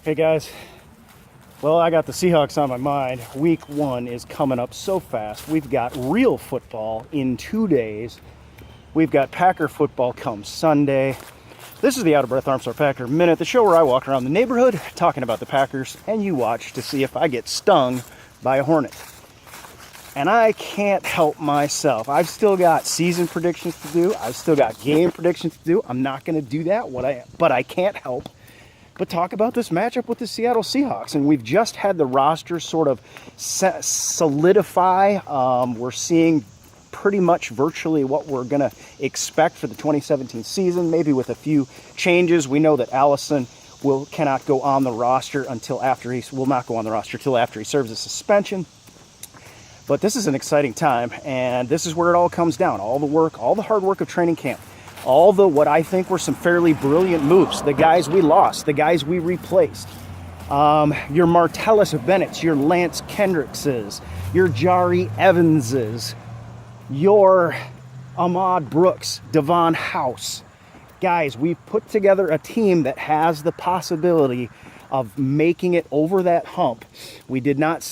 Hey guys, well, I got the Seahawks on my mind. Week 1 is coming up so fast. We've got real football in 2 days. We've got Packer football come Sunday. This is the Out of Breath Armstar Packer Minute, the show where I walk around the neighborhood talking about the Packers, and you watch to see if I get stung by a hornet. And I can't help myself. I've still got season predictions to do. I've still got game predictions to do. I'm not going to do that, but I can't help but talk about this matchup with the Seattle Seahawks. And we've just had the roster sort of solidify. We're seeing pretty much virtually what we're going to expect for the 2017 season, maybe with a few changes. We know that Allison cannot go on the roster until after he will not go on the roster till after he serves a suspension. But this is an exciting time, and this is where it all comes down. All the work, all the hard work of training camp, all the what I think were some fairly brilliant moves, the guys we lost, the guys we replaced, your Martellus Bennett's, your Lance Kendrickses, your Jari Evanses, your Ahmad Brooks, Devon House. Guys, we've put together a team that has the possibility of making it over that hump. We did not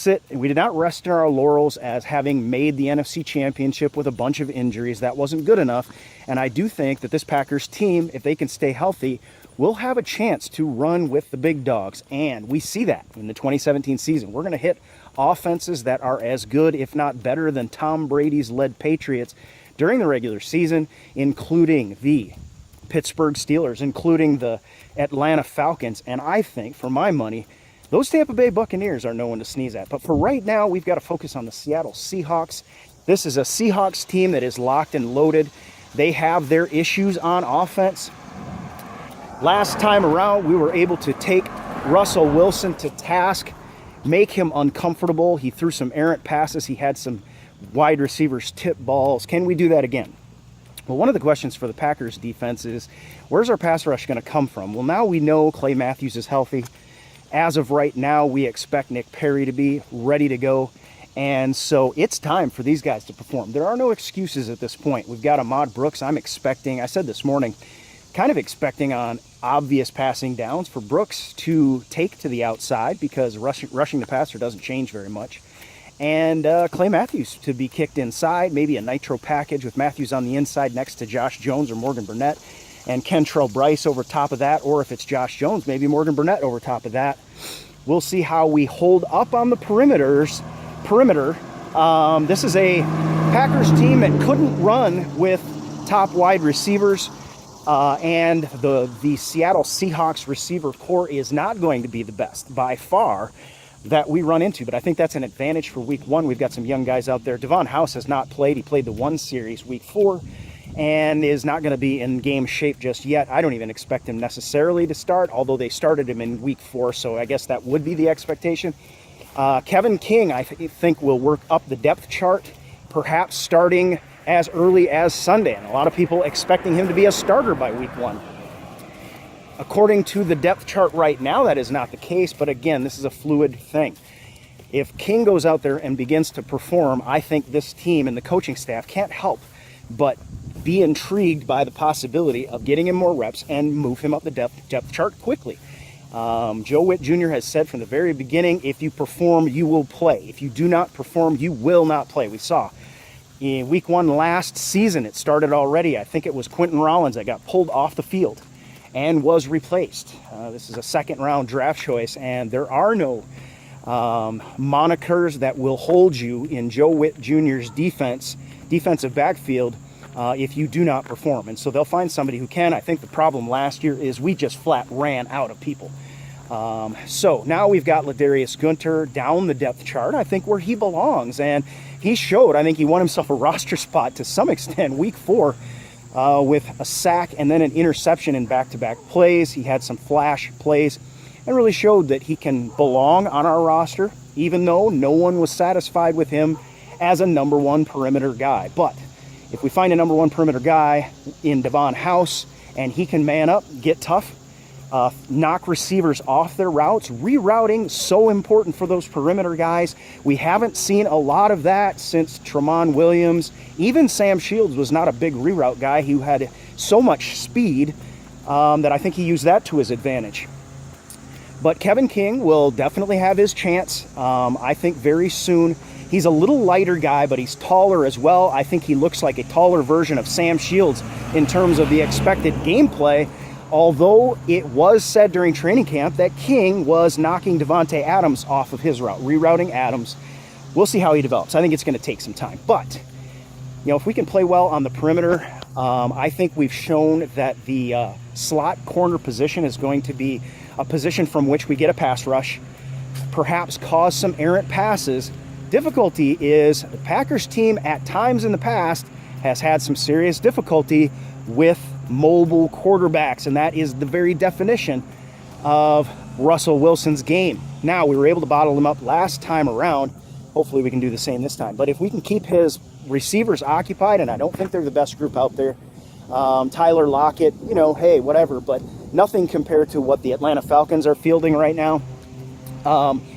rest in our laurels as having made the NFC Championship with a bunch of injuries. That wasn't good enough. And I do think that this Packers team, if they can stay healthy, will have a chance to run with the big dogs. And we see that in the 2017 season. We're going to hit offenses that are as good, if not better, than Tom Brady's led Patriots during the regular season, including the Pittsburgh Steelers, including the Atlanta Falcons, and I think, for my money, those Tampa Bay Buccaneers are no one to sneeze at. But for right now, we've got to focus on the Seattle Seahawks. This is a Seahawks team that is locked and loaded. They have their issues on offense. Last time around, we were able to take Russell Wilson to task, make him uncomfortable. He threw some errant passes. He had some wide receivers tip balls. Can we do that again? Well, one of the questions for the Packers defense is, where's our pass rush going to come from? Well, now we know Clay Matthews is healthy. As of right now, we expect Nick Perry to be ready to go. And so it's time for these guys to perform. There are no excuses at this point. We've got Ahmad Brooks. I said this morning, kind of expecting on obvious passing downs for Brooks to take to the outside because rushing the passer doesn't change very much. And Clay Matthews to be kicked inside, maybe a nitro package with Matthews on the inside next to Josh Jones or Morgan Burnett, and Kentrell Bryce over top of that, or if it's Josh Jones, maybe Morgan Burnett over top of that. We'll see how we hold up on the perimeter. This is a Packers team that couldn't run with top wide receivers, and the Seattle Seahawks receiver core is not going to be the best by far that we run into, but I think that's an advantage for week 1. We've got some young guys out there. Devon House has not played. He played the one series week 4 and is not going to be in game shape just yet. I don't even expect him necessarily to start, although they started him in week 4, so I guess that would be the expectation. Kevin King, I think, will work up the depth chart, perhaps starting as early as Sunday, and a lot of people expecting him to be a starter by week 1. According to the depth chart right now, that is not the case, but again, this is a fluid thing. If King goes out there and begins to perform, I think this team and the coaching staff can't help but be intrigued by the possibility of getting him more reps and move him up the depth chart quickly. Joe Witt Jr. has said from the very beginning, if you perform, you will play. If you do not perform, you will not play. We saw in week 1 last season, it started already. I think it was Quentin Rollins that got pulled off the field and was replaced. This is a second-round draft choice, and there are no monikers that will hold you in Joe Witt Jr.'s defensive backfield if you do not perform. And so they'll find somebody who can. I think the problem last year is we just flat ran out of people. So now we've got Ladarius Gunter down the depth chart, I think where he belongs. And he showed, I think he won himself a roster spot to some extent week 4. With a sack and then an interception in back-to-back plays. He had some flash plays and really showed that he can belong on our roster, even though no one was satisfied with him as a number 1 perimeter guy. But if we find a number 1 perimeter guy in Devon House and he can man up, get tough, knock receivers off their routes. Rerouting, so important for those perimeter guys. We haven't seen a lot of that since Tramon Williams. Even Sam Shields was not a big reroute guy. He had so much speed that I think he used that to his advantage. But Kevin King will definitely have his chance. I think very soon. He's a little lighter guy, but he's taller as well. I think he looks like a taller version of Sam Shields in terms of the expected gameplay. Although it was said during training camp that King was knocking Devontae Adams off of his route, rerouting Adams. We'll see how he develops. I think it's going to take some time. But, you know, if we can play well on the perimeter, I think we've shown that the slot corner position is going to be a position from which we get a pass rush, perhaps cause some errant passes. Difficulty is the Packers team at times in the past has had some serious difficulty with mobile quarterbacks, and that is the very definition of Russell Wilson's game. Now, we were able to bottle him up last time around. Hopefully we can do the same this time. But if we can keep his receivers occupied, and I don't think they're the best group out there, Tyler Lockett, you know, hey, whatever, but nothing compared to what the Atlanta Falcons are fielding right now.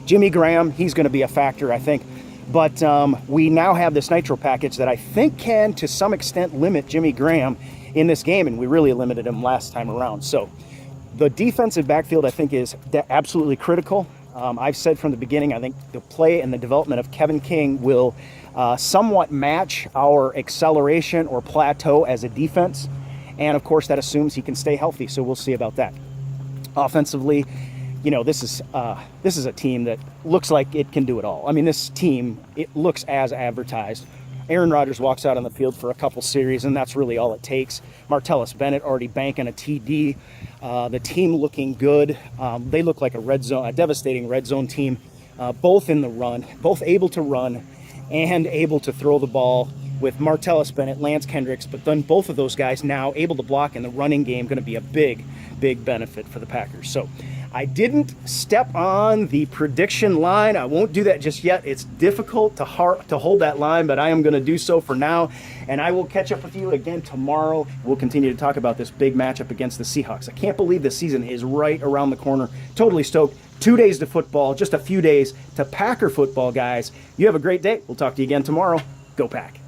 Jimmy Graham, he's going to be a factor, I think. But we now have this nitro package that I think can, to some extent, limit Jimmy Graham in this game, and we really limited him last time around. So the defensive backfield, I think, is absolutely critical. I've said from the beginning, I think the play and the development of Kevin King will somewhat match our acceleration or plateau as a defense. And, of course, that assumes he can stay healthy, so we'll see about that. Offensively, you know, this is a team that looks like it can do it all. I mean, this team, it looks as advertised. Aaron Rodgers walks out on the field for a couple series, and that's really all it takes. Martellus Bennett already banking a TD. The team looking good. They look like a devastating red zone team, both in the run, both able to run and able to throw the ball, with Martellus Bennett, Lance Kendricks, but then both of those guys now able to block in the running game, going to be a big, big benefit for the Packers. So I didn't step on the prediction line. I won't do that just yet. It's difficult to hold that line, but I am going to do so for now, and I will catch up with you again tomorrow. We'll continue to talk about this big matchup against the Seahawks. I can't believe the season is right around the corner. Totally stoked. 2 days to football, just a few days to Packer football, guys. You have a great day. We'll talk to you again tomorrow. Go Pack.